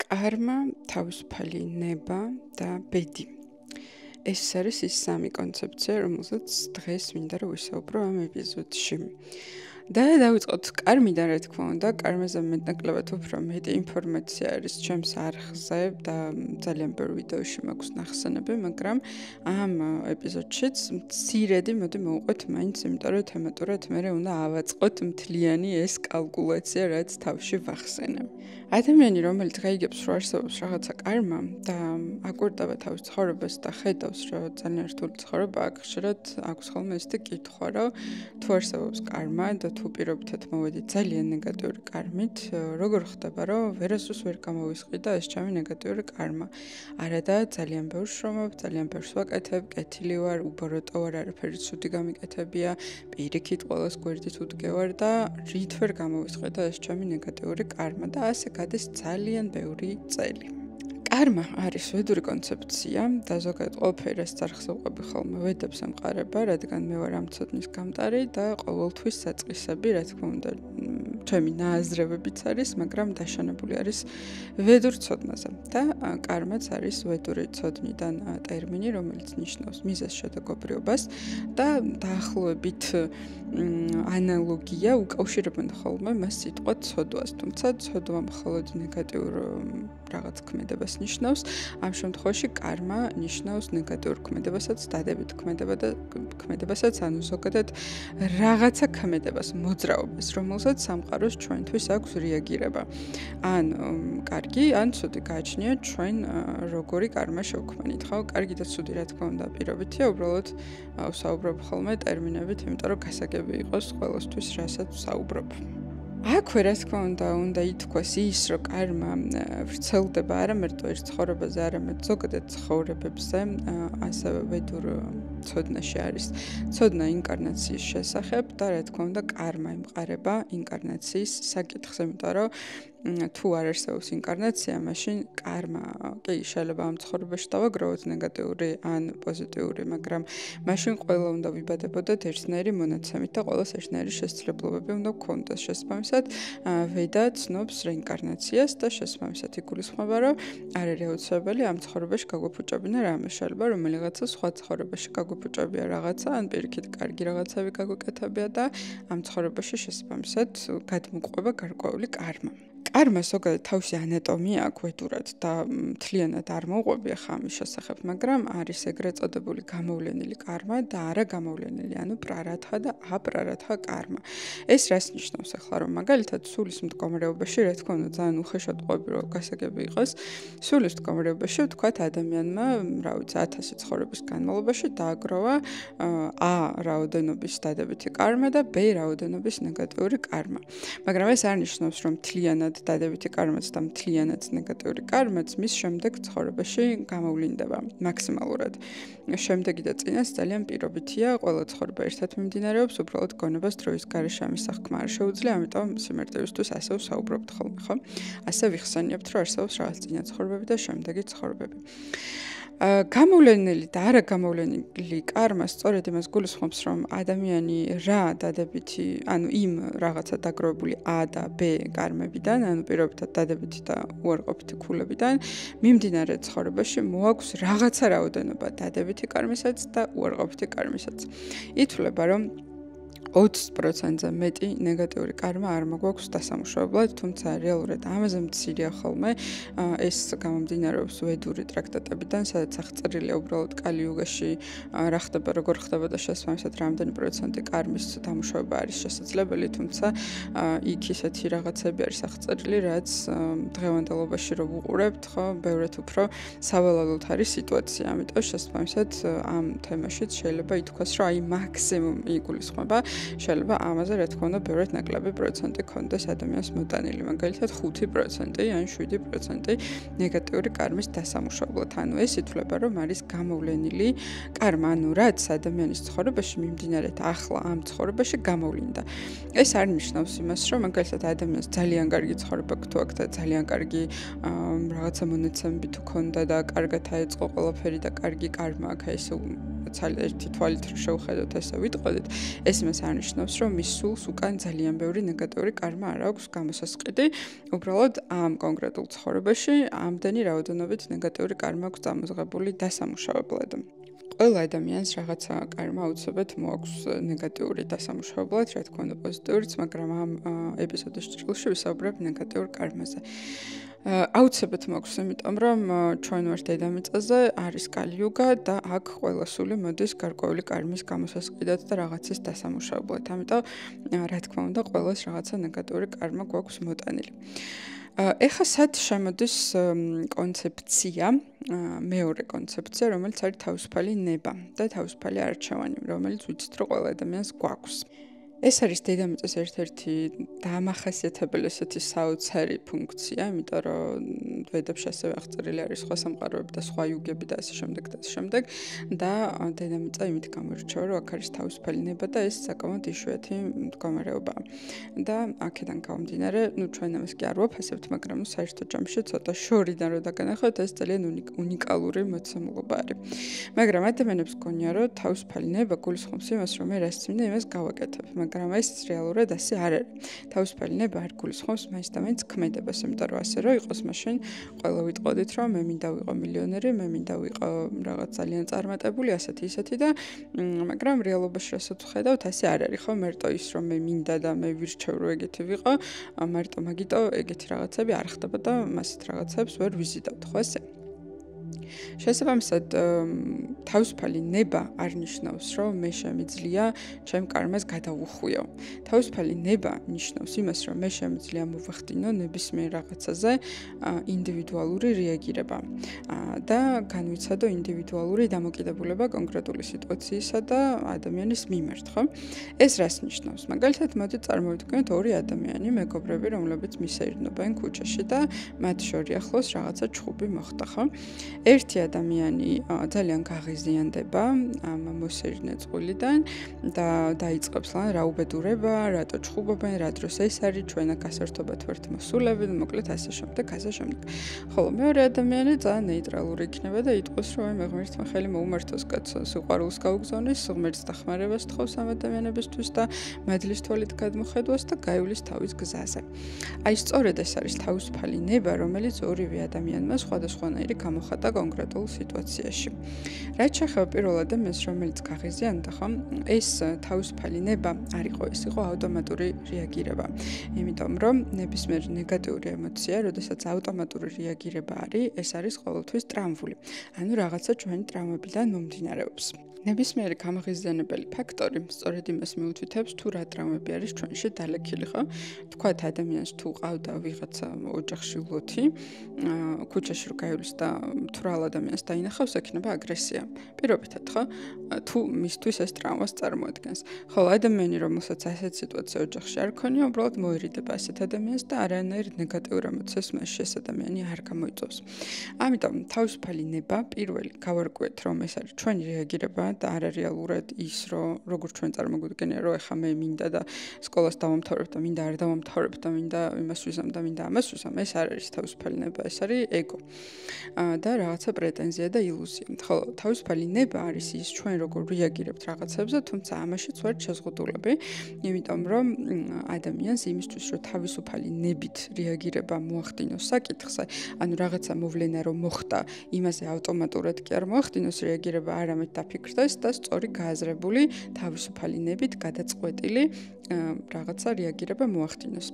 კარმა, თავისუფალი ნება და ბედი. ეს არის ის სამი კონცეფცია, რომელზეც დღეს მინდა რომ ვისაუბრო ამ ეპიზოდში. და დავიწყოთ კარმიდან, რა თქმა უნდა, კარმაზე მეტნაკლებად უფრო მეტი ინფორმაცია არის ჩემს არხზე და ძალიან ბევრ ვიდეოში მაქვს ნახსენები, მაგრამ ამ ეპიზოდშიც მცირედი მოდი მოვუყვეთ მაინც, იმიტომ რომ თემატურად მე უნდა ავაწყოთ მთლიანი ეს კალკულაცია, რაც თავში ვახსენე. ადამიანი, რომელიც გაიგებს, რომ არსებობს რაღაცა კარმა და აკვირდება თავის ცხოვრებას და ხედავს, რომ ძალიან რთული ცხოვრება აქვს, ხშირად აქვს ხოლმე ესეთი კითხვა, რომ თუ არსებობს კარმა და თუ პირობითად მოვედი ძალიან ნეგატიური კარმით, როგორ ხდება, რომ ვერასდროს ვერ გამოვისყიდ და ეს ჩემი ნეგატიური კარმა. არადა ძალიან ბევრს შრომობ, ძალიან ბევრს ვაკეთებ, კეთილი ვარ, უბოროტო ვარ, არაფერი ცუდი გამიკეთებია, პირიქით ყველას გვერდით უდგევარ და რით ვერ გამოვისყიდ ეს ჩემი ნეგატიური კარმა და ასე გადის ძალიან ბევრი წელი. კარმა არის ვედური კონცეფცია და ზოგადად ყველაფერი რაც არხზე ვყვები ხოლმე ვედებს ემყარება, რადგან მე ვარ ამ ცოდნის გამტარი და ყოველთვის საწყისები, რა თქმა უნდა, ჩემი ნააზრევებიც არის, მაგრამ დაშენებული არის ვედურ ცოდნაზე. და კარმაც არის ვედური ცოდნიდან ტერმინი, რომელიც ნიშნავს მიზეზ შედეგობრივობას და დაახლოებით ანალოგია უკავშირებენ ხოლმე მას სიტყვა ცოდვას, თუმცა ცოდვა მხოლოდ ნეგატიურ რაღაც ქმედებას ნიშნავს, ამ შემთხვევაში კარმა ნიშნავს ნეგატიურ ქმედებასაც, დადებით ქმედებასაც, ანუ ზოგადად რაღაცა ქმედებას, მოძრაობას, რომელსაც სამყაროს ჩვენთვის აქვს რეაგირება. ან კარგი, ან ცუდი გააჩნია ჩვენ როგორი კარმა შევქმნით, ხო? კარგი და ცუდი, რა თქმა უნდა, პირობითია, უბრალოდ ვსაუბრობ ხოლმე ტერმინებით, იმიტომ რომ გასაგები იყოს ყველასთვის, რასაც ვსაუბრობ. აქვე, რა თქმა უნდა ითქვას ის, რომ კარმა ვრცელდება არა მარტო ერთ ცხოვრებაზე, არამედ ზოგადად ცხოვრებებზე, ასევე ვედურ ცოდნაში არის ცოდნა ინკარნაციის შესახებ და რა თქმა უნდა კარმა ემყარება ინკარნაციის საკითხს, იმიტომ რომ თუ არ არსებობს ინკარნაცია, მაშინ კარმა კი შეიძლება ამ ცხოვრებაში დავაგროვოთ ნეგატიური ან პოზიტიური, მაგრამ მაშინ ყველა უნდა ვიბადებოდეთ ერთნაირი მონაცემით და ყველას ერთნაირი შესაძლებლობები უნდა გქონდეს. შესაბამისად, ვედა ცნობს რეინკარნაციას და შესაბამისად იგულისხმება, რომ არ არის აუცილებელი ამ ცხოვრებაში გაგვეფუჭებინა რამე, შეიძლება რომელიღაცა სხვა ცხოვრებაში გაგვეფუჭებია რაღაცა, ან პირიქით კარგი რაღაცები გაგვეკეთებია და ამ ცხოვრებაში შესაბამისად გადმოგვყვება გარკვეული კარმა. კარმა ზოგადად თავისი ანატომია აქვს ვედურად და მთლიანად არ მოვყვები ახლა ამის შესახებ, მაგრამ არის ეგრეთ წოდებული გამოვლენილი კარმა და არა გამოვლენილი, ანუ პრარათა და აპრარათა კარმა. ეს რას ნიშნავს ახლა, რომ მაგალითად სულის მდგომარეობაში, რა თქმა უნდა, ძალიან უხეშად ყვები, რომ გასაგები იყოს, სულის მდგომარეობაში ვთქვათ ადამიანმა, რა ვიცი, 1000 ცხოვრების განმავლობაში დააგროვა A რაოდენობის დადებითი კარმა და B რაოდენობის ნეგატიური კარმა. მაგრამ ეს არ ნიშნავს, რომ მთლიანად დადებითი კარმაც და მთლიანად ნეგატიური კარმაც მის შემდეგ ცხოვრებაში გამოვლინდება მაქსიმალურად. შემდეგი და წინას ძალიან პირობითია, ყველა ცხოვრება ერთად მიმდინარეობს, უბრალოდ გონებას დროის გარეშე ამის აღქმა არ შეუძლია, ამიტომ სიმარტივისთვის ასე ვსაუბრობთ ხოლმე, ხო? ასე ვიხსენიებთ, რომ არსებობს რაღაც წინა ცხოვრებები და შემდეგი ცხოვრებები. გამოვლენილი და არა გამოვლენილი კარმა სწორედ იმას გულისხმობს, რომ ადამიანი რა დადებითი, ანუ იმ რაღაცა დაგროვებული A და B კარმებიდან, ანუ პირობითად დადებითი და უარყოფითი ქულებიდან, მიმდინარე ცხოვრებაში მოაქვს რაღაცა რაოდენობა დადებითი კარმისაც და უარყოფითი კარმისაც. ითვლება, რომ 20%-ზე მეტი ნეგატიური კარმა არ მაგვაქვს დასამუშავებლად, თუმცა რეალურად ამაზე მცირეა ხოლმე ეს გამომდინარეობს ვედური ტრაქტატებიდან, სადაც აღწერილია უბრალოდ კალი-იუგაში რა ხდება, როგორ ხდება და შესაბამისად რამდენი პროცენტი კარმის დამუშავება არის შესაძლებელი, თუმცა იქ ისეთი რაღაცები არის აღწერილი, რაც დღევანდელობაში რო ვუყურებთ, ხო, ბევრად უფრო სავალალოდ არის სიტუაცია, ამიტომ შესაბამისად ამ თემაშიც შეიძლება ითქვას, რომ აი მაქსიმუმ იგულისხმება შეიძლება ამაზე, რა თქმა უნდა, ბევრად ნაკლები პროცენტი ქონდეს ადამიანს მოტანილი, მაგალითად 5% ან 7% ნეგატიური კარმის დასამუშავებლად. ანუ ეს ითვლება, რომ არის გამოვლენილი კარმა, ანუ რაც ადამიანის ცხოვრებაში მიმდინარეთ ახლა ამ ცხოვრებაში გამოვლინდა. ეს არ ნიშნავს იმას, რომ მაგალითად ადამიანს ძალიან კარგი ცხოვრება თუ აქვს და ძალიან კარგი რაღაცა მონაცემები თუ ქონდა და კარგად აეწყო ყველაფერი და კარგი კარმა აქვს, ეს ერთი თვალით შევხედოთ, ესე ვიტყოდით, ეს იმას არნიშნავს, რომ მის სულს უკან ძალიან ბევრი ნეგატიური კარმა არ აქვს გამოსასყიდი, უბრალოდ ამ კონკრეტულ ცხოვრებაში ამდენი რაოდენობით ნეგატიური კარმა აქვს დამოზღებული დასამუშავებლად. ყველა ადამიანს რაღაცა კარმა აუცილებლად მოაქვს ნეგატიური დასამუშავებლად, რა თქმა უნდა პოზიტიურიც, მაგრამ ამ ეპიზოდის ჭრილში ვისაუბრებ ნეგატიურ კარმაზე. აუცილებლად მაქვს, იმიტომ რომ ჩვენ ვართ დედამიწაზე, არის კალიუგა და აქ ყველა სული მოდის გარკვეული კარმის გამოსასყიდად და რაღაცის დასამუშავებლად. ამიტომ რა თქმა უნდა, ყველას რაღაცა ნეგატიური კარმა გვაქვს მოტანილი. ეხლა სად შემოდის კონცეფცია, მეორე კონცეფცია, რომელიც არის თავისუფალი ნება და თავისუფალი არჩევანი, რომელიც ვიცით, რომ ყველა ადამიანს გვაქვს. ეს არის დედამიწის ერთ-ერთი დამახასიათებელი ესეთი საოცარი ფუნქცია, იმიტომ რომ დედებში ასევე აღწერილი არის სხვა სამყაროები და სხვა იუგები და ასე შემდეგ და ასე შემდეგ და დედამიწა იმით გამოირჩევა, რომ აქ არის თავისუფალი ნება და ეს საკმაოდ იშვიათი მდგომარეობაა. და აქედან გამომდინარე, ჩვენ ამას კი არ ვაფასებთ, მაგრამ საერთო ჯამში ცოტა შორიდან რო დაგანახოთ, ეს ძალიან უნიკალური მოცემულობა არის. მაგრამ ადამიანებს გონია, რომ თავისუფალი ნება გულისხმობს იმას, რომ მე რას წმინდა, იმას გავაკეთებ. მაგრამ ეს რეალურად ასე არ არის. თავისუფალი ნება არ გულისხმობს მაინც და მაინც ქმედებას, იმიტომ რომ ასე რო იყოს, მაშინ ყველა ვიტყოდით, რომ მე მინდა ვიყო მილიონერი, მე მინდა ვიყო რაღაც ძალიან წარმატებული, ასეთი ისეთი და მაგრამ რეალობაში რასაც ვხედავთ, ასე არ არის, ხო? მარტო ის რომ მე მინდა და მე ვირჩევ რომ ეგეთი ვიყო, მარტო მაგიტო ეგეთი რაღაცები არ ხდება და მასეთ რაღაცებს ვერ ვიზიდავთ, ხო ასე? შესაბამისად, თავისუფალი ნება არ ნიშნავს, რომ მე შემიძლია ჩემ კარმას გადავუხვიო. თავისუფალი ნება ნიშნავს იმას, რომ მე შემიძლია მოვახდინო ნებისმიერ რაღაცაზე ინდივიდუალური რეაგირება და განვიცადო ინდივიდუალური დამოკიდებულება კონკრეტული სიტუაციისა და ადამიანის მიმართ, ხო? ეს რას ნიშნავს? მაგალითად, მოდით წარმოვიდგინოთ ორი ადამიანი, მეგობრები, რომლებიც მისეირნობენ ქუჩაში და მათ შორის ახლოს რაღაცა ჩხუბი მოხდა, ხო? ერთი ადამიანი ძალიან გაღიზიანდება ამ მოსეირნე წყვილიდან და დაიწყებს რა უბედურება, რატო ჩხუბობენ, რა დროს ეს არის, ჩვენ აქ გასართობად ვართ მოსულები, მოკლედ ასე შემდეგ, ასე შემდეგ. ხოლო მეორე ადამიანი ძალიან ნეიტრალური იქნება და იტყვის, რომ მე ღმერთმა ხელი მოუმართოს კაცო, სიყვარულს გაუგზავნის, ღმერთს დახმარებას თხოვს ამ ადამიანებისთვის და მადლის თვალით გადმოხედვას და გაივლის თავის გზაზე. აი სწორედ ეს არის თავისუფალი ნება, რომელიც ორივე ადამიანმა სხვადასხვანაირი გამოხატა კონკრეტულ სიტუაციაში. რაც შეეხება პირველ ადამიანს, რომელიც გაღიზიანდა, ხო? ეს თავისუფალი ნება არ იყო, ეს იყო ავტომატური რეაგირება. იმიტომ რომ ნებისმიერ ნეგატიური ემოცია, როდესაც ავტომატური რეაგირება არის, ეს არის ყოველთვის ტრამვული. ანუ რაღაცა ჩვენი ტრამვებიდან მომდინარეობს. ნებისმიერი გამაღიზიანებელი ფაქტორი სწორედ იმას მიუთითებს, თუ რა ტრამვები არის ჩვენში დალექილი, ხო? თქვათ ადამიანს თუ ყავდა ვიღაცა ოჯახში ულოთი, ქუჩაში რო გაივლის და თუ რა ადამიანს დაინახავს, ექნება აგრესია. პირობითად, ხო? თუ მისთვის ეს ტრამვას წარმოადგენს. ხოლო ადამიანი, რომელსაც ასეთ სიტუაცია ოჯახში არ ქონია, უბრალოდ მოერიდება ასეთ ადამიანს და არანაირ ნეგატიურ ემოციას მასში ეს ადამიანი არ გამოიწვევს. ამიტომ თავისუფალი ნება, პირველი გავარკვიეთ, რომ ეს არის ჩვენი რეაგირება და არარეალურად ის, რომ როგორც ჩვენ წარმოგვიდგენია, რომ ეხა მე მინდა და სკოლას დავამთავრებ და მინდა არ დავამთავრებ და მინდა იმას ვიზამ და მინდა ამას ვიზამ, ეს არ არის თავისუფალი ნება, ეს არის ეგო. და რაღაცა პრეტენზია და ილუზია. ხოლო თავისუფალი ნება არის ის, ჩვენ როგორ რეაგირებთ რაღაცებზე, თუმცა ამაშიც ვართ შეზღუდულები, იმიტომ რომ ადამიანს იმისთვის, რომ თავისუფალი ნებით რეაგირება მოახდინოს საკითხზე, ანუ რაღაცა მოვლენა რომ მოხდა, იმაზე ავტომატურად კი არ მოახდინოს რეაგირება, არამედ დაფიქრდეს და სწორი გააზრებული თავისუფალი ნებით გადაწყვეტილი რაღაცა რეაგირება მოახდინოს.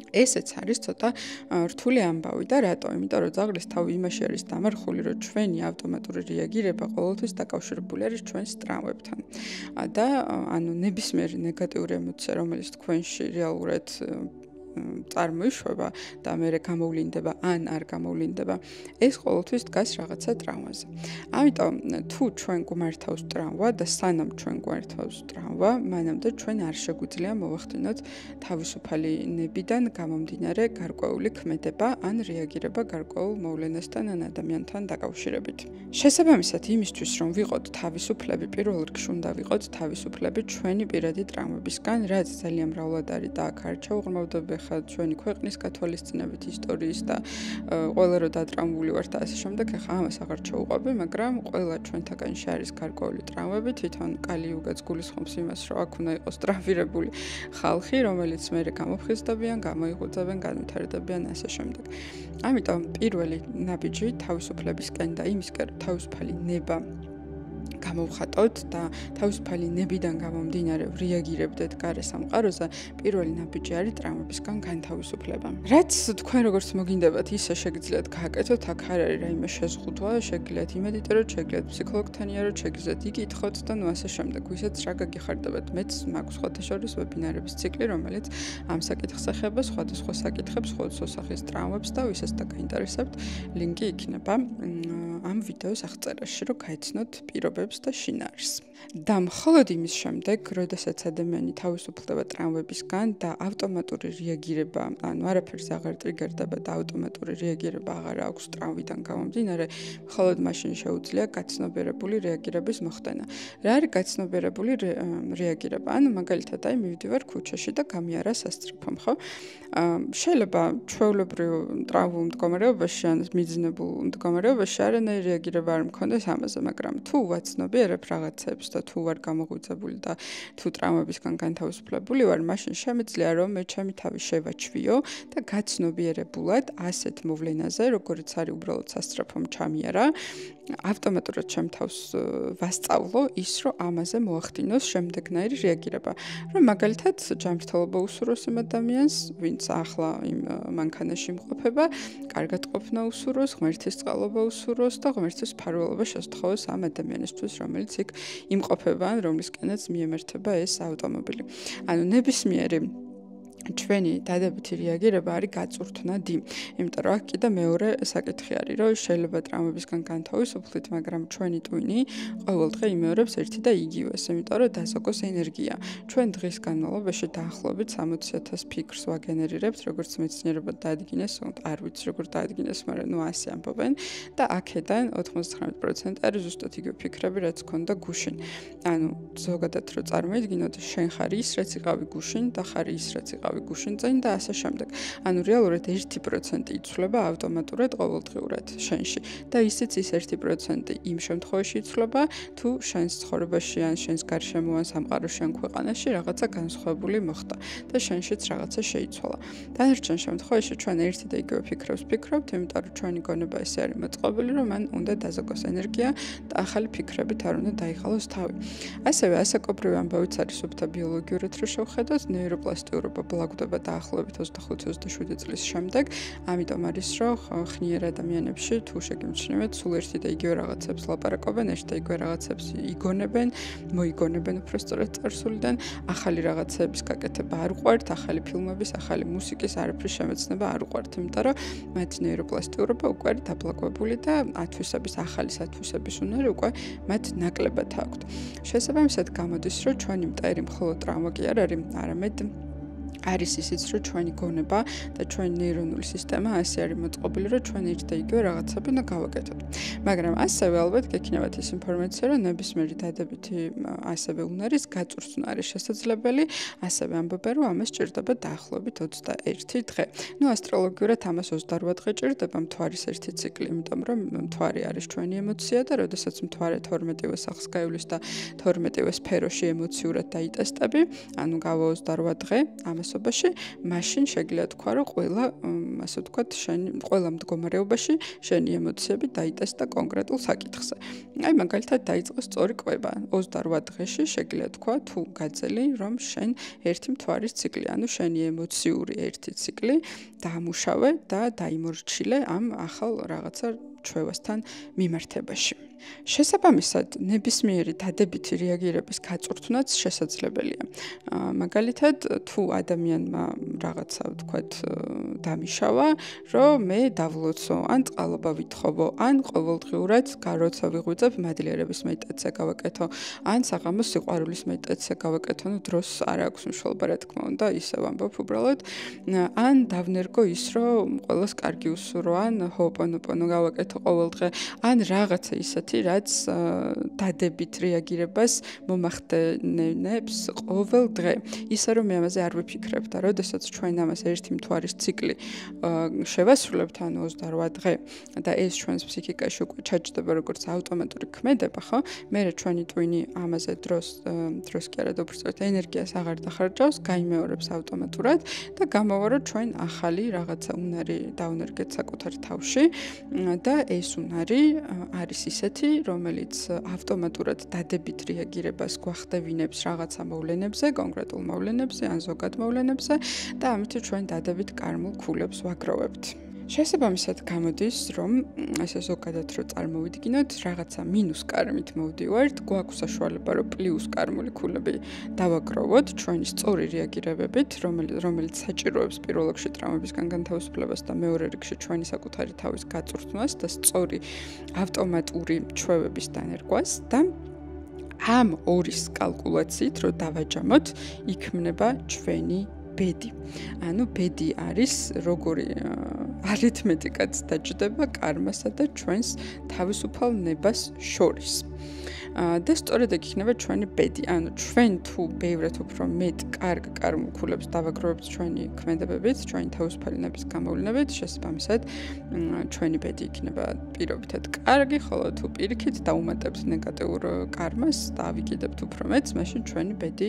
ესეც არის ცოტა რთული ამბავი და რატო? იმიტომ რომ ძაღლის თავი იმაში არის დამარხული, რომ ჩვენი ავტომატური რეაგირება ყოველთვის დაკავშირებული არის ჩვენს ტრამვებთან. და ანუ ნებისმიერი ნეგატიური ემოცია, რომელიც თქვენში რეალურად წარმოიშვება და მერე გამოვლინდება ან არ გამოვლინდება, ეს ყოველთვის დგას რაღაცა ტრამვაზე. ამიტომ თუ ჩვენ გვმართავს ტრამვა და სანამ ჩვენ გვმართავს ტრამვა, მანამდე ჩვენ არ შეგვიძლია მოვახდინოთ თავისუფალი ნებიდან გამომდინარე გარკვეული ქმედება ან რეაგირება გარკვეულ მოვლენასთან ან ადამიანთან დაკავშირებით. შესაბამისად, იმისთვის რომ ვიყოთ თავისუფლები, პირველ რიგში უნდა ვიყოთ თავისუფლები ჩვენი პირადი ტრამვებისგან, რაც ძალიან მრავლად არის და აქ არ ჩავღრმავდები ეხლა ჩვენი ქვეყნის გათვალისწინებით ისტორიის და ყველა რო დატრამვული ვართ და ასე შემდეგ, ეხლა ამას აღარ ჩაუყვები, მაგრამ ყველა ჩვენთაგანში არის გარკვეული ტრავმები, თვითონ კალიუგაც გულისხმობს იმას, რომ აქ უნდა იყოს ტრავმირებული ხალხი, რომელიც მერე გამოფხიზდებიან, გამოიღუძებენ, განვითარდებიან ასე შემდეგ. ამიტომ პირველი ნაბიჯი თავისუფლებისკენ და იმისკენ, რომ თავისუფალი ნება გამოვხატოთ და თავისუფალი ნებიდან გამომდინარე რეაგირებდეთ გარე სამყაროზე, პირველი ნაბიჯი არის ტრავმებისგან განთავისუფლება. რაც თქვენ როგორც მოგინდებათ, ისე შეგიძლიათ გააკეთოთ, აქ არ არის რაიმე შეზღუდვა, შეგიძლიათ იმედიტიროთ, შეგიძლიათ ფსიქოლოგთან იაროთ, შეგიძლიათ იკითხოთ და ნუ ასე შემდეგ. ვისაც რა გაგიხარდებათ, მეც მაქვს სხვათა შორის ვებინარების ციკლი, რომელიც ამ საკითხს ეხება, სხვადასხვა საკითხებს, სხვადასხვა სახის ტრავმებს და ვისაც დაგაინტერესებთ, ლინკი იქნება ამ ვიდეოს აღწერაში, რომ გაიცნოთ პირობებს და შინაარსს. და მხოლოდ იმის შემდეგ, როდესაც ადამიანი თავისუფლდება ტრავმებისგან და ავტომატური რეაგირება, ანუ არაფერს აღარ ტრიგერდება და ავტომატური რეაგირება აღარ აქვს ტრავმიდან გამომდინარე, მხოლოდ მაშინ შეუძლია გაცნობიერებული რეაგირების მოხდენა. რა არის გაცნობიერებული რეაგირება? ანუ მაგალითად, მივდივარ ქუჩაში და გამიარა სასწრაფო, ხო? შეიძლება ჩვეულებრივ ტრავმულ მდგომარეობაში ან მიძინებულ მდგომარეობაში არანაირი რეაგირება არ მქონდეს ამაზე, მაგრამ თუ ვაცნობიერებ რაღაცებს და თუ ვარ გამოღვიძებული და თუ ტრავმებისგან განთავისუფლებული ვარ, მაშინ შემიძლია რომ მე ჩემი თავი შევაჩვიო და გაცნობიერებულად ასეთ მოვლენაზე, როგორც არის უბრალოდ სასწრაფომ ჩამიარა, ავტომატურად ჩემ თავს ვასწავლო ის, რომ ამაზე მოახდინოს შემდეგნაირი რეაგირება. რომ მაგალითად ჯანმრთელობა უსურვოს იმ ადამიანს, ვინც ახლა იმ მანქანაში იმყოფება, კარგად ყოფნა უსურვოს, ღმერთის წყალობა უსურვოს და ღმერთის მფარველობა შესთხოვოს ამ ადამიანისთვის, რომელიც იქ იმყოფება ან რომლისკენაც მიემართება ეს ავტომობილი. ანუ ნებისმიერი ჩვენი დადებითი რეაგირება არის გაწურთნადი. იმიტომ რომ აქ კიდე მეორე საკითხი არის, რომ შეიძლება ტრავმებისგან განთავისუფლდეთ, მაგრამ ჩვენი ტვინი ყოველდღე იმეორებს ერთი და იგივეს, იმიტომ რომ დაზოგოს ენერგია. ჩვენ დღის განმავლობაში დაახლოებით 60,000 ფიქრს ვაგენერირებთ, როგორც მეცნიერებად დაადგინეს, არ ვიცი როგორ დაადგინეს, მაგრამ ნუ ასე ამბობენ და აქედან 99% არის ზუსტად იგივე ფიქრები, რაც ქონდა გუშინ. ანუ ზოგადად რო წარმოიდგინოთ, შენ ხარ ის, რაც იყავი გუშინ და ხარ ის, რაც იყავი გუშინ წინ და ასე შემდეგ. ანუ რეალურად 1% იცვლება ავტომატურად ყოველდღიურად შენში და ისიც ის 1% იმ შემთხვევაში იცვლება, თუ შენს ცხოვრებაში ან შენს გარშემო ან სამყაროში ან ქვეყანაში რაღაცა განსხვავებული მოხდა და შენშიც რაღაცა შეიცვალა. დანარჩენ შემთხვევაში ჩვენ ერთი და იგივე ფიქრებს ვფიქრობთ, იმიტომ რომ ჩვენი გონება ესე არის მოწყობილი, რომ მან უნდა დაზოგოს ენერგია და ახალი ფიქრებით არ უნდა დაიღალოს თავი. ასევე ასაკობრივი ამბავიც არის სუფთა ბიოლოგიურად რო შევხედოთ, ნეიროპლასტიურობა ბლაგდება დაახლოებით 25-27 წლის შემდეგ, ამიტომ არის რომ ხნიერ ადამიანებში თუ შეგიმჩნევთ, სულ ერთი და იგივე რაღაცებს ლაპარაკობენ, ერთი და იგივე რაღაცებს იგონებენ, მოიგონებენ უფრო სწორად წარსულიდან, ახალი რაღაცების გაკეთება არ უყვართ, ახალი ფილმების, ახალი მუსიკის, არაფრის შემეცნება არ უყვართ, იმიტომ რომ მათი ნეიროპლასტიურობა უკვე არის დაბლაგვებული და ახალი ათვისების უნარი უკვე მათ ნაკლებად აქვთ. შესაბამისად გამოდის, რომ ჩვენი მტერი მხოლოდ ტრავმა კი არ არის, არამედ არის ისიც, რომ ჩვენი გონება და ჩვენი ნეირონული სისტემა ასე არის მოწყობილი, რომ ჩვენ ერთ და იგივე რაღაცები უნდა გავაკეთოთ. მაგრამ ასევე ალბათ გექნებათ ის ინფორმაცია, რომ ნებისმიერი დადებითი ასევე უნარის გაწურთნა არის შესაძლებელი, ასევე ამბობენ, რომ ამას ჭირდება დაახლოებით 21 დღე. ნუ ასტროლოგიურად ამას 28 დღე ჭირდება მთვარის ერთი ციკლი, იმიტომ რომ მთვარი არის ჩვენი ემოცია და როდესაც მთვარე 12-ვე სახლს გაივლის და 12-ვე სფეროში ემოციურად დაიტესტები, ანუ გავა 28 დღე ამასობაში, მაშინ შეგიძლია თქვა, რომ ყველა მდგომარეობაში შენი ემოციები დაიტესტა კონკრეტულ საკითხზე. აი მაგალითად დაიწყო სწორი კვება. 28 დღეში შეგიძლია თქვა, თუ გაძელი, რომ შენ ერთი მთვარის ციკლი, ანუ შენი ემოციური ერთი ციკლი დაამუშავე და დაიმორჩილე ამ ახალ რაღაცა ჩვევასთან მიმართებაში. შესაბამისად, ნებისმიერი დადებითი რეაგირების გაწურთნაც შესაძლებელია. მაგალითად, თუ ადამიანმა რაღაცა, ვთქვათ, დამიშავა, რომ მე დავლოცო, ან წყალობა ვითხოვო, ან ყოველდღიურად როცა ვიღვიძებ, მადლიერების მედიტაცია გავაკეთო, ან საღამოს სიყვარულის მედიტაცია გავაკეთო, ნუ დროს არ აქვს მნიშვნელობა, რა თქმა უნდა, ისევ ამბობ უბრალოდ, ან დავნერგო ის, რომ ყველას კარგი უსურვო, ან ჰოოპონოპონო გავაკეთო თუ ყოველდღე, ან რაღაცა ისეთი, რაც დადებით რეაგირებას მომახდენებს ყოველდღე. ისე რომ მე ამაზე არ ვიფიქრებ და როდესაც ჩვენ ამას ერთი მთვარის ციკლი შევასრულებთ, ანუ 28 დღე და ეს ჩვენს ფსიქიკაში უკვე ჩაჯდება როგორც ავტომატური ქმედება, ხო? მერე ჩვენი ტვინი ამაზე დროს კი არა, უბრალოდ ენერგიას აღარ დახარჯავს, გაიმეორებს ავტომატურად და გამოვა რომ ჩვენ ახალი რაღაცა უნარი დაუნერგეთ საკუთარ თავში და ეს უნარი არის ისეთი, რომელიც ავტომატურად დადებით რეაგირებას გვახდევინებს რაღაცა მოვლენებზე, კონკრეტულ მოვლენებზე ან ზოგად მოვლენებზე და ამით ჩვენ დადებით კარმულ ქულებს ვაგროვებთ. შესაბამისად გამოდის, რომ ესე ზოგადად რო წარმოვიდგინოთ, რაღაცა მინუს კარმით მოვდივართ, გვაქვს საშუალება რომ პლუს კარმული ქულები დავაგროვოთ ჩვენი სწორი რეაგირებებით, რომელიც საჭიროებს პირველ რიგში ტრავმებისგან განთავისუფლებას და მეორე რიგში ჩვენი საკუთარი თავის გაწვრთნას და სწორი ავტომატური ჩვევების დანერგვას და ამ ორის კალკულაციით რო დავაჯამოთ, იქმნება ჩვენი ბედი. ანუ ბედი არის როგორი არითმეტიკაც დაჯდება კარმასა და ჩვენს თავისუფალ ნებას შორის. და სწორედ ეგ იქნება ჩვენი ბედი. ანუ ჩვენ თუ ბევრად უფრო მეტ კარგ კარმულ ქულებს დავაგროვებთ ჩვენი ქმედებებით, ჩვენი თავისუფალი ნების გამოვლენებით, შესაბამისად ჩვენი ბედი იქნება პირობითად კარგი, ხოლო თუ პირიქით დაუმატებთ ნეგატიურ კარმას და ავიკიდებთ უფრო მეტს, მაშინ ჩვენი ბედი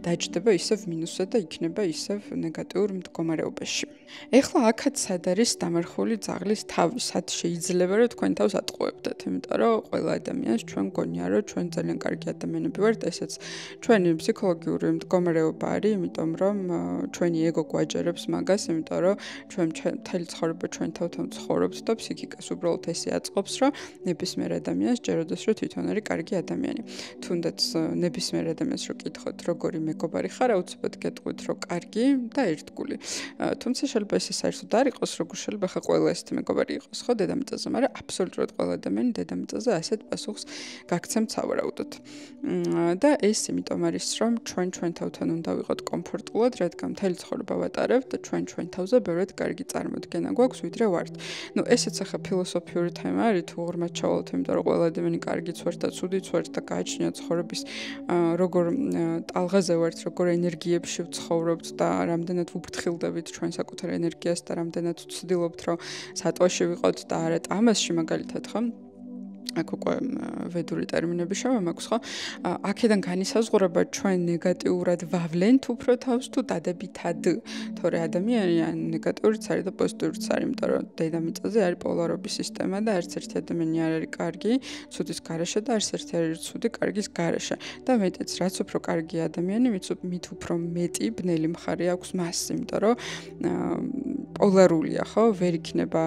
დაჯდება ისევ მინუსზე და იქნება ისევ ნეგატიურ მდგომარეობაში. ეხლა აქაც სად არის დამარხული ძაღლის თავი, სად შეიძლება რომ თქვენ თავს ატყუებდეთ, იმიტომ რომ ყველა ადამიანს ჩვენ გონია რომ ჩვენ ძალიან კარგი ადამიანები ვართ, ესეც ჩვენი ფსიქოლოგიური მდგომარეობა არის, იმიტომ რომ ჩვენი ეგო გვაჯერებს მაგას, იმიტომ რომ ჩვენ მთელი ცხოვრება ჩვენ თავთან ცხოვრობთ და ფსიქიკას უბრალოდ ესე აწყობს, რომ ნებისმიერ ადამიანს ჯეროდეს რომ თვითონ არის კარგი ადამიანი. თუნდაც ნებისმიერ ადამიანს რო კითხოთ, როგორი მეგობარი ხარ, აუცილებლად გეტყვით, რომ კარგი და ერთგული. თუმცა შეიძლება ესე საერთოდ არ იყოს, როგორ შეიძლება ხა ყველა ესეთი მეგობარი იყოს, ხო, დედამიწაზე, მაგრამ აბსოლუტურად ყველა ადამიანი დედამიწაზე ასეთ პასუხს გაგცემთ სავარაუდოდ. და ეს იმიტომ არის, რომ ჩვენ თავთან უნდა ვიყოთ კომფორტულად, რადგან მთელი ცხოვრება ვატარებთ და ჩვენ თავზე ბევრად კარგი წარმოდგენა გვაქვს, ვიდრე ვართ. ნუ ესეც ახლა ფილოსოფიური თემა არის, თუ ღრმად ჩავალთ, იმიტომ რომ ყველა ადამიანი კარგიც ვართ და ცუდიც ვართ და გააჩნიათ ცხოვრების როგორ ტალღაზე ვართ, როგორ ენერგიებში ვცხოვრობთ და რამდენად ვუფრთხილდებით ჩვენ საკუთარ ენერგიას და რამდენად ვცდილობთ, რომ სატყვაში ვიყოთ და არა ტამასში მაგალითად, ხო? აქ უკვე ვედური ტერმინები შემომაქვს, ხო? აქედან განისაზღვრება ჩვენ ნეგატიურად ვავლენთ უფრო თავს თუ დადებითად. თორე ადამიანი ან ნეგატიურიც არის და პოზიტიურიც არის, იმიტომ რომ დედამიწაზე არის პოლარობის სისტემა და არც ერთი ადამიანი არ არის კარგი ცუდის გარეშე და არც ერთი არ არის ცუდი კარგის გარეშე. და მეტიც, რაც უფრო კარგი ადამიანი, მით უფრო მეტი ბნელი მხარე აქვს მას, იმიტომ რომ პოლარულია, ხო? ვერ იქნება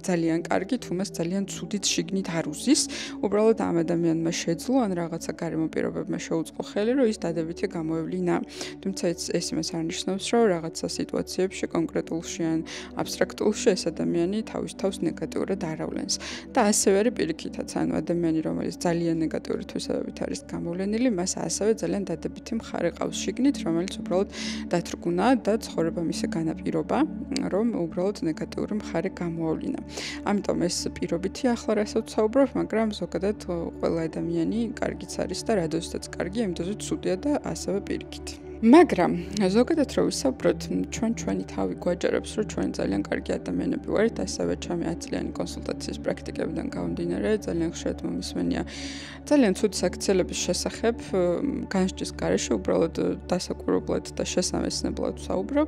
ძალიან კარგი, თუ მას ძალიან ცუდით შიგნით არ უზის, უბრალოდ ამ ადამიანმა შეძლო ან რაღაცა გარემო პირობებმა შეუწყო ხელი, რომ ის დადებითი გამოევლინა. თუმცა ეს იმას არ ნიშნავს, რომ რაღაცა სიტუაციებში, კონკრეტულში ან აბსტრაქტულში ეს ადამიანი თავის თავს ნეგატიურად არ ავლენს. და ასევე არის პირიქითაც, ანუ ადამიანი, რომელიც ძალიან ნეგატიური თვისებებით არის გამოვლენილი, მას ასევე ძალიან დადებითი მხარე ყავს შიგნით, რომელიც უბრალოდ დათრგუნა და ცხოვრება მისი განაპირობა, რომ უბრალოდ ნეგატიური მხარე გამოავლინა. ამიტომ ეს პირობითი ახლა რასაც ვსაუბრობ, მაგრამ ზოგადად ყველა ადამიანი კარგიც არის და რადოსითაც კარგია, იმდენად ცუდია და ასევე პირიქით. მაგრამ ზოგადად რო ვისაუბროთ, ჩვენი თავი გვაჯერებს, რომ ჩვენ ძალიან კარგი ადამიანები ვართ, ასევე ჩემი 10 წლიანი კონსულტაციის პრაქტიკებიდან გამომდინარე, ძალიან ხშირად მომისმენია ძალიან ცუდი საქციელების შესახებ, განსჯის გარეშე უბრალოდ დასაკვირვებლად და შესამეცნებლად ვსაუბრობ,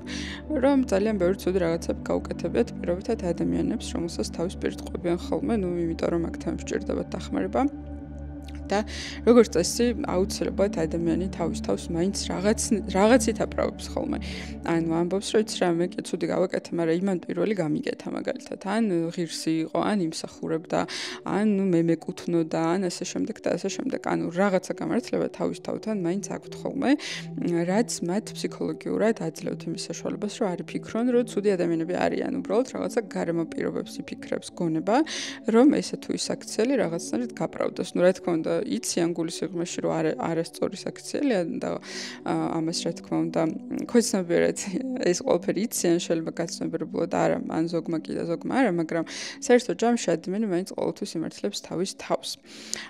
რომ ძალიან ბევრი ცუდი რაღაცები გაუკეთებიათ პირობითად ადამიანებს, რომელსაც თავის პირით ყვებიან ხოლმე, ნუ იმიტომ რომ აქ თემში ჭირდებათ დახმარება. და როგორც წესი, აუცილებლად ადამიანი თავის თავს მაინც რაღაცით აპრობებს ხოლმე. ანუ ამბობს, რომ იცი რა, მე კი ცუდი გავაკეთე, მაგრამ იმან პირველი გამიგეთა მაგალითად. ან ღირსი იყო, ან იმსახურებდა, ან მე მეკუთვნოდა, ან ასე შემდეგ და ასე შემდეგ. ანუ რაღაცა გამართლება თავის თავთან მაინც აქვთ ხოლმე, რაც მათ ფსიქოლოგიურად აძლევთ იმის საშუალებას, რომ არ იფიქრონ, რომ ცუდი ადამიანები არიან. უბრალოდ რაღაცა გარემო პირობებს იფიქრებს, გონება, რომ ესე თუ ის აქციელი რაღაცნაირად გაპრავდოს. ნუ რა თქმა უნდა, იციან გულის სიღრმეში, რომ არასწორი საქციელია და ამას რა თქმა უნდა, ქოცნებიერად ეს ყველაფერი იციან, შეიძლება გაცნობიერებულად არა, ან ზოგმა კი და ზოგმა არა, მაგრამ საერთო ჯამში ადამიანი მაინც ყოველთვის იმართლებს თავის თავს.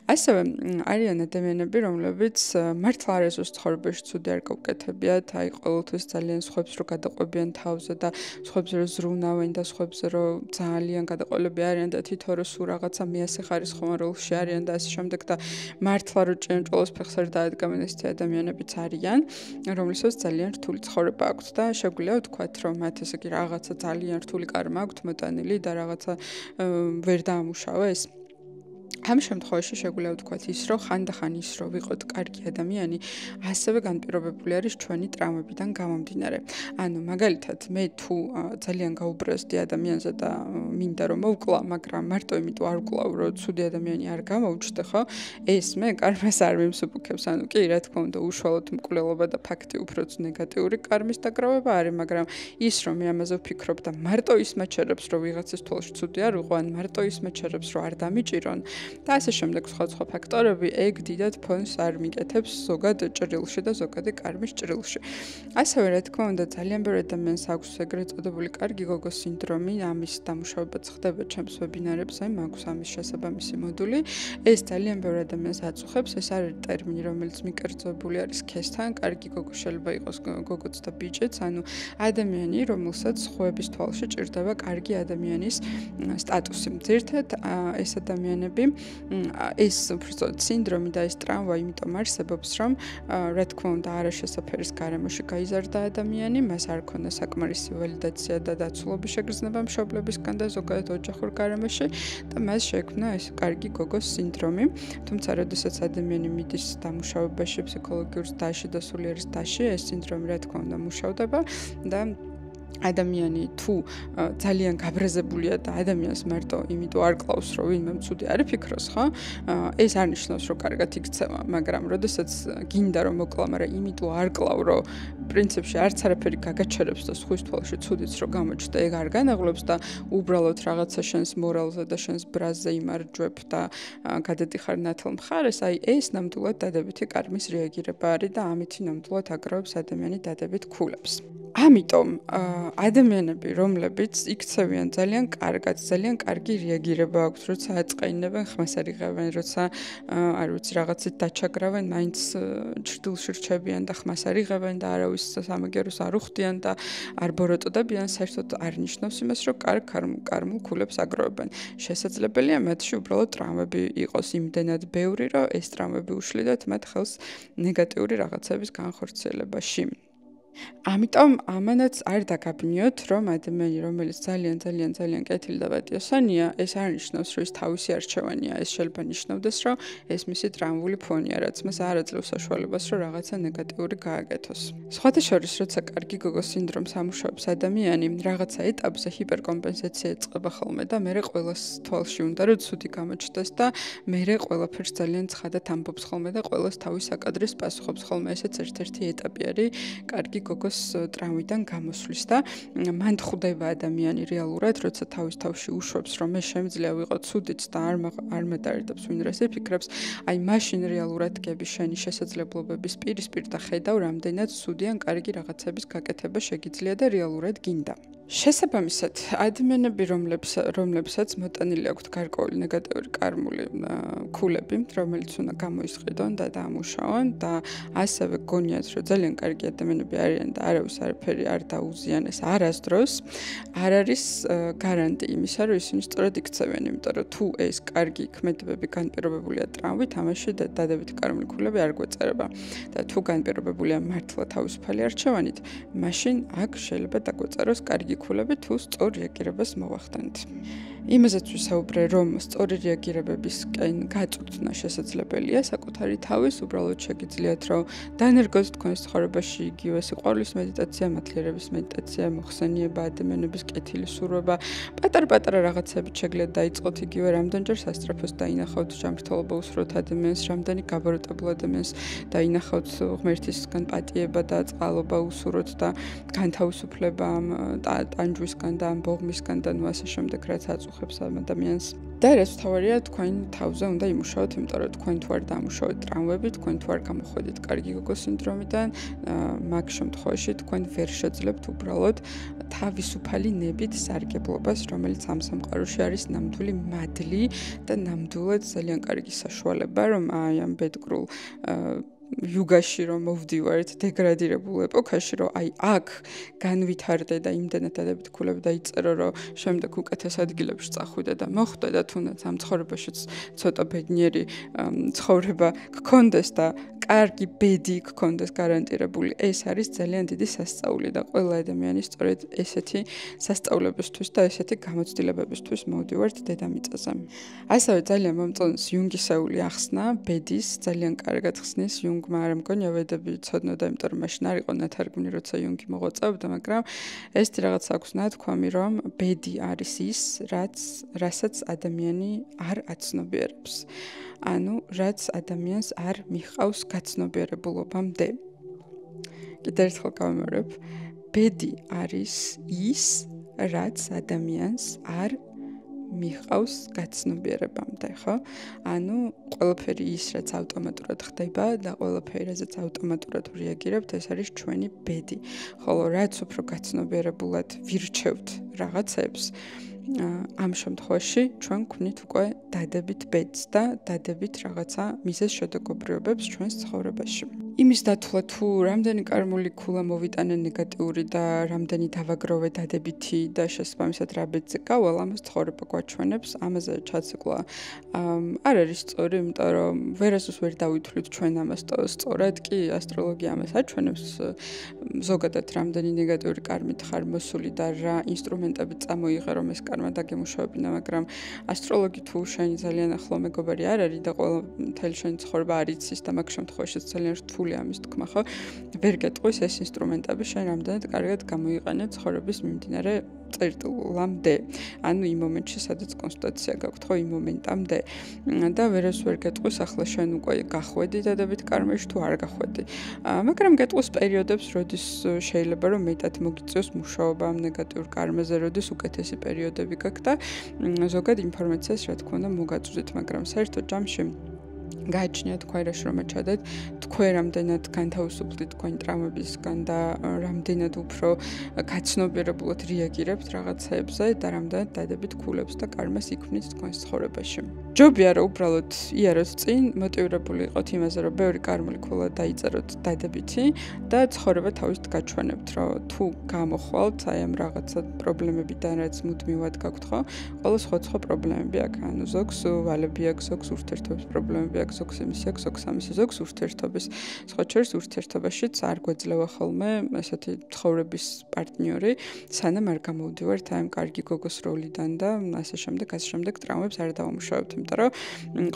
ასევე არიან ადამიანები, რომლებიც მართლა არასდროს ცხოვრებაში ცუდი არ გაუკეთებიათ, აი ყოველთვის ძალიან სხვებს რო გადაყვებიან თავზე და სხვებს რო ზრუნავენ და სხვებს რო ძალიან გადაყოლები არიან და თითო რო სულ რაღაცა მეასე ხარისხოვან როლში არიან და ასე შემდეგ და მართლა რო ჭიანჭველოს ფეხს არ დაადგამენ ესეთი ადამიანებიც არიან, რომლებსაც ძალიან რთული ცხოვრება აქვთ და შეგვიძლია ვთქვათ, რომ მათ ესე იგი რაღაცა ძალიან რთული კარმა აქვთ მოტანილი და რაღაცა ვერ დაამუშავეს. ამ შემთხვევაში შეგვიძლია ვთქვათ ის, რომ ხანდახან ის, რომ ვიყოთ კარგი ადამიანი, ასევე განპირობებული არის ჩვენი ტრავმებიდან გამომდინარე. ანუ მაგალითად, მე თუ ძალიან გაუბრაზდი ადამიანზე და მინდა რომ მოვკლა, მაგრამ მარტო იმიტომ არ ვკლავ, რომ ცუდი ადამიანი არ გამოვჩნდე, ხო? ეს მე კარმას არ მიმსუბუქებს. ანუ კი, რა თქმა უნდა, უშუალოდ მკვლელობა და ფაქტი უფრო ნეგატიური კარმის დაგროვება არის, მაგრამ ის, რომ მე ამაზე ვფიქრობ და მარტო ის მაჩერებს, რომ ვიღაცის თვალში ცუდი არ ვიყო, ან მარტო ის მაჩერებს, რომ არ დამიჭირონ და ასე შემდეგ სხვა ფაქტორები ეგ დიდად ფონს არ მიკეთებს ზოგად ჭრილში და ზოგადი კარმის ჭრილში. ასევე რა თქმა უნდა ძალიან ბევრი ადამიანს აქვს ეგრეთ წოდებული კარგი გოგოს სინდრომი, ამის დამუშავებაც ხდება ჩემს ვებინარებზე, მაქვს ამის შესაბამისი მოდული. ეს ძალიან ბევრი ადამიანს აწუხებს, ეს არის ტერმინი, რომელიც მიკერძებული არის სქესთან, კარგი გოგო შეიძლება იყოს გოგოც და ბიჭიც, ანუ ადამიანი, რომელსაც სხვების თვალში ჭირდება კარგი ადამიანის სტატუსი. ძირთად ეს ადამიანები ეს უბრალოდ სინდრომი და ეს ტრავმა იმიტომ არსებობს, რომ რა თქმა უნდა არაშესაფერის გარემოში გაიზარდა ადამიანი, მას არ ქონდა საკმარისი ვალიდაცია და დაცულობის შეგრძნება მშობლებისგან და ზოგადად ოჯახურ გარემოში და მას შეექმნა ეს კარგი გოგოს სინდრომი. თუმცა, როდესაც ადამიანი მიდის დამუშავებაში, ფსიქოლოგიურ სდაში და სულიერ სდაში, ეს სინდრომი რა თქმა უნდა მუშავდება და ადამიანი თუ ძალიან გაბრაზებულია და ადამიანს მარტო იმიტომ არ კლავს, რომ ვინმე მცუდი არ იფიქროს, ხო? ეს არ ნიშნავს, რომ კარგად იქცევა, მაგრამ როდესაც გინდა რომ მოკლა, მაგრამ იმიტომ არ კლავ, რომ პრინციპში არც არაფერი გაგაჩერებს და სხვის თვალში ცუდიც რომ გამოჩნდა, ეგ არ განაღლობს და უბრალოდ რაღაცა შენს მორალზე და შენს ბრაზზე იმარჯვებ და გადადიხარ ნათელ მხარეს, აი ეს ნამდვილად დადებითი კარმის რეაგირება არის და ამითი ნამდვილად აგროვებს ადამიანი დადებით ქულებს. ამიტომ ადამიანები, რომლებიც იქცევიან ძალიან კარგად, ძალიან კარგი რეაგირება აქვთ, როცა აწყენებენ, ხმას არ იღებენ, როცა არ ვიცი, რაღაცით დაჩაგრავენ, მაინც ჭრდილში რჩებიან და ხმას არ იღებენ და არავის სამაგეროს არ უხდიან და არ ბოროტოდებიან, საერთოდ არ ნიშნავს იმას, რომ კარმულ ქულებს აგროვებენ. შესაძლებელია მათში უბრალოდ ტრავმები იყოს იმდენად ბევრი, რომ ეს ტრავმები უშლიდათ მათ ხელს ნეგატიური რაღაცების განხორციელებაში. ამიტომ ამანაც არ დაგაბნიოთ, რომ ადამიანი, რომელიც ძალიან კეთილი და პატიოსანია, ეს არ ნიშნავს, რომ ის თავისი არჩევანია. ეს შეიძლება ნიშნავდეს, რომ ეს მისი ტრავმული ფონია, რაც მას არ აძლევს საშუალებას, რომ რაღაცა ნეგატიური გააკეთოს. სხვათა შორის, როცა კარგი გოგოს სინდრომს ამუშავებს ადამიანი, რაღაცა ეტაპზე ჰიპერკომპენსაცია ეწყება ხოლმე და მერე ყველას თვალში უნდა რომ ცუდი გამოჩნდეს და მერე ყველაფერს ძალიან ცხადად ამბობს ხოლმე და ყველას თავის საკადრის პასუხობს ხოლმე. ესეც ერთ-ერთი ეტაპი არის კარგი გოგოს ტრავმიდან გამოსვლის და მან ხვდება ადამიანი რეალურად, როცა თავის თავში უშვებს, რომ მე შემიძლია ვიყო ცუდიც და არ მედარდებს ვინ რას იფიქრებს, აი მაშინ რეალურად გები შენი შესაძლებლობების პირისპირ და ხედავ, რამდენად ცუდი ან კარგი რაღაცების გაკეთება შეგიძლია და რეალურად გინდა. შესაბამისად, ადამიანები, რომლებსაც მოტანილი აქვთ გარკვეული ნეგატიური კარმული ქულები, რომელიც უნდა გამოისყიდონ და დაამუშავონ და ასევე გონიათ, რომ ძალიან კარგი ადამიანები არიან და არავის არაფერი არ დაუზიანეს არასდროს, არ არის გარანტი იმისა, რომ ისინი სწორად იქცევენ, იმიტომ რომ თუ ეს კარგი ქმედებები განპირობებულია ტრავმით, ამაში დადებითი კარმული ქულები არ გვეწერება და თუ განპირობებულია მართლა თავისუფალი არჩევანით, მაშინ აქ შეიძლება დაგვეწეროს კარგი ქულები თუ სწორ რეაგირებას მოვახდენთ. იმაზეც ვისაუბრე, რომ სწორი რეაგირებებისკენ გაწვრთნა შესაძლებელია საკუთარი თავის, უბრალოდ შეგიძლიათ, რომ დანერგოს თქვენს ცხოვრებაში იგივე სიყვარულის მედიტაცია, მართლიერების მედიტაცია, მოხსენიება, ადამიანების კეთილი სურვება, პატარ-პატარა რაღაცები შეგიძლიათ დაიწყოთ იგივე რამდენჯერ სასწრაფოს დაინახავთ ჯანმრთელობა უსურვოთ ადამიანს, რამდენი გაბოროტებულ ადამიანს დაინახავთ ღმერთისგან პატიება და წყალობა უსურვოთ და განთავისუფლება ამ ტანჯვისგან და ამ ბოღმისგან და ნუ ასე შემდეგ რაც აწუხებს აუხებს ამ ადამიანს. და რაც თავარია, თქვენ თავზე უნდა იმუშაოთ, იმიტომ რომ თქვენ თუ არ დამუშავეთ ტრავმები, თქვენ თუ არ გამოხვედით კარგი გოგოს სინდრომიდან, მაგ შემთხვევაში თქვენ ვერ შეძლებთ უბრალოდ თავისუფალი ნებით სარგებლობას, რომელიც ამ სამყაროში არის ნამდვილი მადლი და ნამდვილად ძალიან კარგი საშუალება, რომ აი ამ ბედგრულ იუგაში რომ მოვდივართ დეგრადირებულ ეპოქაში, რომ აი აქ განვითარდე და იმდენად დადებითქულები დაიწერო, რომ შემდეგ უკეთეს ადგილებში წახვიდე და მოხვდე და თუნდაც ამ ცხოვრებაშიც ცოტა ბედნიერი ცხოვრება გქონდეს და კარგი ბედი გქონდეს გარანტირებული, ეს არის ძალიან დიდი სასწაული და ყველა ადამიანი სწორედ ესეთი სასწauლებისთვის და ესეთი გამოცდილებებისთვის მოვდივართ დედამიწაზე. ასევე ძალიან მომწონს იუნგისეული ახსნა ბედის, ძალიან კარგად ხსნის იუნგმა, არ მგონია ვედები ცოდნოდა, იმიტომ რომ მაშინ არ იყო ნათარგმნი, როცა იუნგი მოღვაწეობდა, მაგრამ ეს რაღაც აქვს ნათქვამი, რომ ბედი არის ის, რასაც ადამიანი არ აცნობიერებს. ანუ რაც ადამიანს არ მიჰყავს გაცნობიერებულობამდე. კიდევ ერთხელ გავიმეორებ, ბედი არის ის, რაც ადამიანს არ მიჰყავს გაცნობიერებამდე, ხო? ანუ ყველაფერი ის, რაც ავტომატურად ხდება და ყველაფერი, რაზეც ავტომატურად რეაგირებთ, ეს არის ჩვენი ბედი. ხოლო რაც უფრო გაცნობიერებულად ვირჩევთ რაღაცებს, ამ შემთხვევაში ჩვენ გვქნით უკვე დადებით ბედს და დადებით რაღაცა მიზეზშედეგობრივობებს ჩვენს ცხოვრებაში. იმის დათვლა თუ რამდენი კარმული ქულა მოვიტანე ნეგატიური და რამდენი დავაგროვე დადებითი და შესაბამისად რა ბედზე გავალ, ამას ცხოვრება გვაჩვენებს, ამაზე ჩაციკლა არ არის სწორი, იმიტომ რომ ვერასდროს ვერ დავითვლით ჩვენ ამას სწორად კი ასტროლოგია ამას აჩვენებს, ზოგადად რამდენი ნეგატიური კარმით ხარ მოსული და რა ინსტრუმენტებით წამოიღე რომ ეს კარმა დაგემუშავებინა, მაგრამ ასტროლოგი თუ შენი ძალიან ახლო მეგობარი არ არის და ყველა მთელი შენი ცხოვრება არ იცის და მაგ შემთხვევაში ძალიან რთული ამის თქმა, ხო? ვერ გეტყვის ეს ინსტრუმენტები შენ რამდენად კარგად გამოიყენე ცხოვრების მიმდინარე წერტილამდე. ანუ იმ მომენტში, სადაც კონსტატაცია გაქვთ, ხო, იმ მომენტამდე და ვერას ვერ გეტყვის, ახლა შენ უკვე გახვედი დადებით კარმაში თუ არ გახვედი. მაგრამ გეტყვის პერიოდებს, როდის შეიძლება რომ მეტად მოგიწევს მუშაობა ამ ნეგატიურ კარმაზე, როდის უკეთესი პერიოდები გაქვთ და ზოგად ინფორმაციას რა თქმა უნდა მოგაწვდით, მაგრამ საერთო ჯამში გააჩნიათ თქვენ რა შრომა ჩადეთ, თქვენ რამდენად განთავისუფლდით თქვენი ტრავმებისგან და რამდენად უფრო გაცნობიერებულად რეაგირებთ რაღაცეებზე და რამდენად დადებით ქულებს და კარმას იქმნით თქვენს ცხოვრებაში. ჯობია რომ უბრალოდ იაროთ წინ, მოტივირებული იყოთ იმაზე, რომ ბევრი კარმული ქულა დაიწეროთ დადებითი და ცხოვრება თავისთ გაჩვენებთ, რომ თუ გამოხვალთ აი ამ რაღაცა პრობლემებიდან, რაც მუდმივად გაქვთ, ხო? ყველა სხვა პრობლემები აქვს, ანუ ზოგს ვალები აქვს, ზოგს ურთიერთობის პრობლემები აქვს, ზოგს იმისი აქვს, ზოგს ამისი, ზოგს ურთიერთობის. სხვა შორის ურთიერთობაშიც არ გვეძლევა ხოლმე ესეთი ცხოვრების პარტნიორი, სანამ არ გამოვდივართ აი ამ კარგი გოგოს როლიდან და ასე შემდეგ ტრავმებს არ დავამუშავებთ, იმიტომ რომ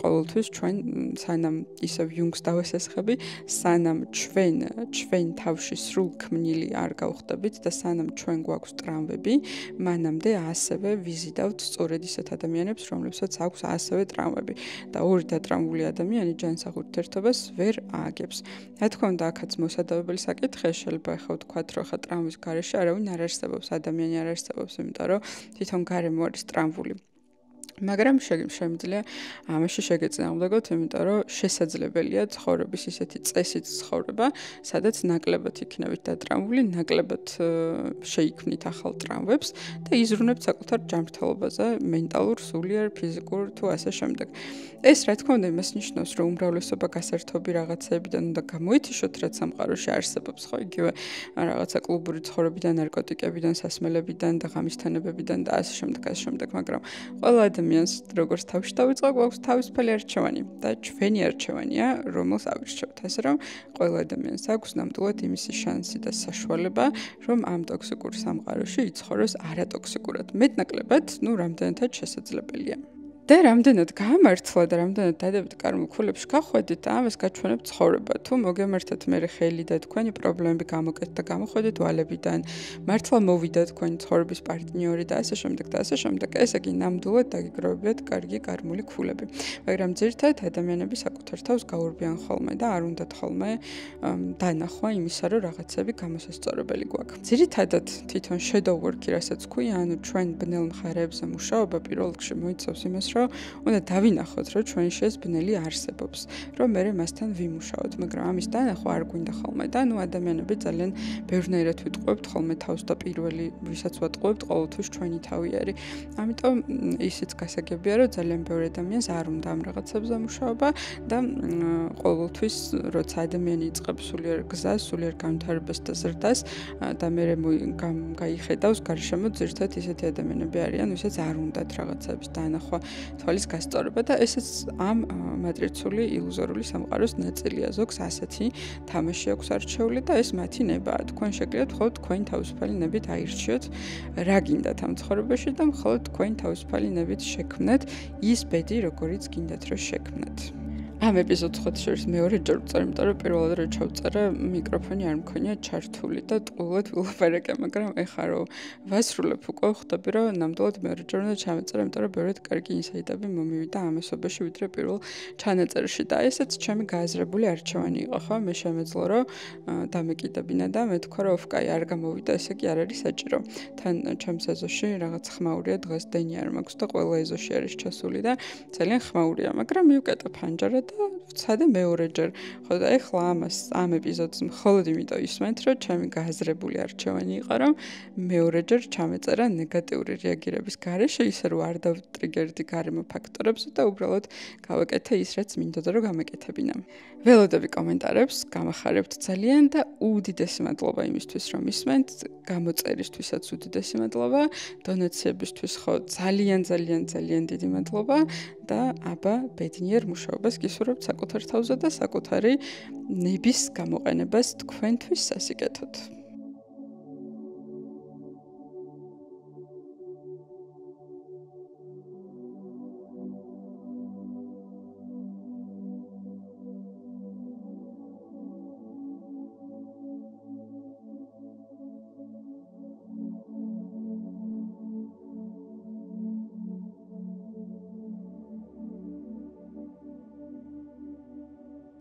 ყოველთვის ჩვენ სანამ ისევ იუნგს დავესესხები, სანამ ჩვენ თავში სრულ ქმნილი არ გავხდებით და სანამ ჩვენ გვაქვს ტრავმები, მანამდე ასევე ვიზიდავთ სწორედ ისეთ ადამიანებს, რომლებსაც აქვს ასევე ტრავმები და ორი დატრამვული ადამიანი ჯანსაღ ურთიერთობას ვერ ააგებს. რა თქმა უნდა, აქაც მოსადავებელი საკითხია, შეიძლება ახლა ვთქვათ, რომ ხა ტრავმის გარეშე არავინ არ არსებობს, ადამიანი არ არსებობს, იმიტომ რომ თვითონ გარემო არის ტრავმული. მაგრამ შემიძლია ამაში შეგეწინააღმდეგოთ, იმიტომ რომ შესაძლებელია ცხოვრების ისეთი წესით ცხოვრება, სადაც ნაკლებად იქნებით დატრამული, ნაკლებად შეიქმნით ახალ ტრავმებს და იზრუნებთ საკუთარ ჯანმრთელობაზე, მენტალურ, სულიერ, ფიზიკურ თუ ასე შემდეგ. ეს რა თქმა უნდა იმას ნიშნავს, რომ უმრავლესობა გასართობი რაღაცეებიდან უნდა გამოითიშოთ, რაც სამყაროში არსებობს, ხო, იგივე რაღაცა კლუბური ცხოვრებიდან, ნარკოტიკებიდან, სასმელებიდან და ღამისთანებებიდან და ასე შემდეგ, მაგრამ ყველა ადამიანს როგორც თავში დავიწყო, გვაქვს თავისუფალი არჩევანი და ჩვენი არჩევანია, რომელს ავირჩევთ. ასე რომ ყველა ადამიანს აქვს ნამდვილად იმისი შანსი და საშუალება, რომ ამ ტოქსიკურ სამყაროში იცხოვროს არატოქსიკურად. მეტნაკლებად, რამდენადაც შესაძლებელია. და რამდენად გამართლა და რამდენად დადებით კარმულ ქულებში გახვედით, ამას გაჩვენებთ ცხოვრება. თუ მოგემართათ მე ხელი და თქვენი პრობლემები გამოკეთეთ და გამოხვედით ვალებიდან, მართლა მოვიდა თქვენი ცხოვრების პარტნიორი და ასე შემდეგ და ასე შემდეგ, ესე იგი ნამდვილად დაგიგროვებიათ კარგი კარმული ქულები. მაგრამ ძირითადად ადამიანები საკუთარ თავს გაურბიან ხოლმე და არ უნდათ ხოლმე დანახვა იმისა, რომ რაღაცები გამოსასწორებელი გვაქვს. ძირითადად თვითონ shadow work-ი, რასაც ქვია, ანუ ჩვენ ბნელ მხარეებზე მუშაობა პირველ რიგში მოიცავს იმას, რომ უნდა დავინახოთ, რომ ჩვენი შეს ბნელი არსებობს, რომ მე მასთან ვიმუშაოთ, მაგრამ ამის დანახვა არ გვინდა ხოლმე და ნუ ადამიანები ძალიან ბევრნაირად ვიტყუებთ ხოლმე თავს და პირველი, ვისაც ვატყუებთ, ყოველთვის ჩვენი თავი არის. ამიტომ ისიც გასაგებია, რომ ძალიან ბევრი ადამიანს არ უნდა ამ რაღაცებზე მუშაობა და ყოველთვის როცა ადამიანი იწყებს სულიერ გზას, სულიერ განვითარებას და ზრდას და მე გაიხედავს გარშემო ძირითადად ისეთი ადამიანები არიან, ვისაც არ უნდათ რაღაცების დანახვა, თვალის გასწორება და ესეც ამ მატრიცული ილუზორული სამყაროს ნაწილია. ზოგს ასეთი თამაში აქვს არჩეული და ეს მათი ნებაა. თქვენ შეგიძლიათ მხოლოდ თქვენი თავისუფალი ნებით აირჩიოთ, რა გინდათ ამ ცხოვრებაში და მხოლოდ თქვენი თავისუფალი ნებით შექმნათ ის ბედი, როგორიც გინდათ რომ შექმნათ. ამ ეპიზოდს ხოთშორის მეორეჯერ ვწერე, იმიტომ რომ პირველად რო ჩავწერე, მიკროფონი არ მქონია ჩართული და ტყუილად ვილაპარაკე, მაგრამ ეხლა რომ ვასრულებ უკვე ხვდები, რომ ნამდვილად მეორეჯერ უნდა ჩამეწერე, იმიტომ რომ ბევრად კარგი ინსაიტები მომივიდა ამასობაში, ვიდრე პირველ ჩანაწერში და ესეც ჩემი გააზრებული არჩევანი იყო, ხო? მე შემეძლო რომ დამეკიდებინა და მე თქვა რომ ოფკაი არ გამოვიდა, ესე კი არ არის საჭირო. თან ჩემს ეზოში რაღაც ხმაურია, დღეს დენი არ მაქვს და ყველა ეზოში არის ჩასული და ძალიან ხმაურია, მაგრამ მივკეტე ფანჯარა და ვცადე მეორეჯერ. ხო და ეხლა ამ ეპიზოდს მხოლოდ იმიტომ ისმენთ, რომ ჩემი გააზრებული არჩევანი იყო, რომ მეორეჯერ ჩამეწერა ნეგატიური რეაგირების გარეშე, ისე რომ არ დავტრიგერდი გარემო ფაქტორებს და უბრალოდ გავაკეთე ის, რაც მინდოდა რომ გამეკეთებინა. ველოდები კომენტარებს, გამახარებთ ძალიან და უდიდესი მადლობა იმისთვის, რომ ისმენთ, გამოწერისთვისაც უდიდესი მადლობა, დონაციებისთვის ხო ძალიან დიდი მადლობა და აბა ბედნიერ მუშაობას გისურვებთ საკუთარ თავზე და საკუთარი ნების გამოყენებას თქვენთვის სასიკეთოდ.